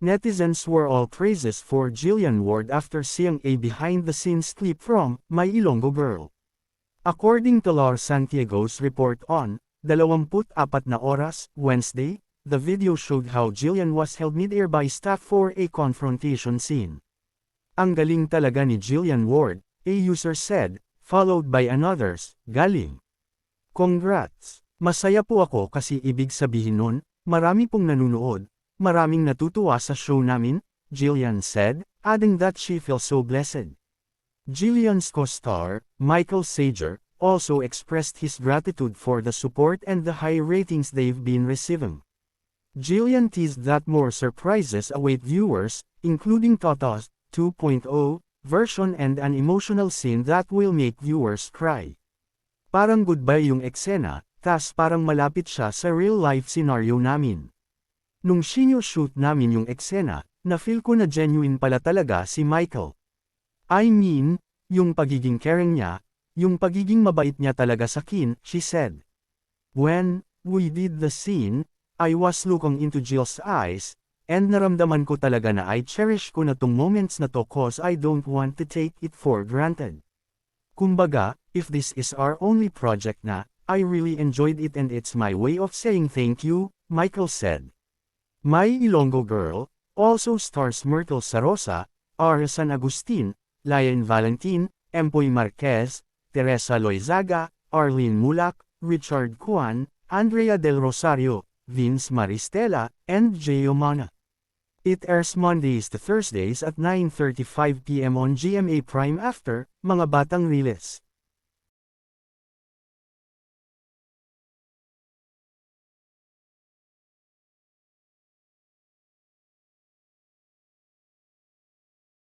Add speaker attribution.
Speaker 1: Netizens were all praises for Jillian Ward after seeing a behind-the-scenes clip from My Ilonggo Girl. According to Lar Santiago's report on 24 na oras, Wednesday, the video showed how Jillian was held mid-air by staff for a confrontation scene. Ang galing talaga ni Jillian Ward, a user said, followed by another's, galing. Congrats! Masaya po ako kasi ibig sabihin nun, marami pong nanunood, maraming natutuwa sa show namin, Jillian said, adding that she feels so blessed. Jillian's co-star, Michael Sager, also expressed his gratitude for the support and the high ratings they've been receiving. Jillian teased that more surprises await viewers, including Toto's 2.0 version and an emotional scene that will make viewers cry. Parang goodbye yung eksena, tas parang malapit siya sa real-life scenario namin. Nung sinyo-shoot namin yung eksena, na-feel ko na genuine pala talaga si Michael. I mean, yung pagiging caring niya, yung pagiging mabait niya talaga sa akin, she said. When we did the scene, I was looking into Jill's eyes, and naramdaman ko talaga na I cherish ko na tong moments na to cause I don't want to take it for granted. Kumbaga, if this is our only project na, I really enjoyed it and it's my way of saying thank you, Michael said. My Ilonggo Girl also stars Myrtle Sarosa, R. San Agustin, Lian Valentin, Empoy Marquez, Teresa Loizaga, Arlene Mulak, Richard Cuan, Andrea Del Rosario, Vince Maristela, and Jay Omana. It airs Mondays to Thursdays at 9:35 p.m. on GMA Prime after Mga Batang Riles.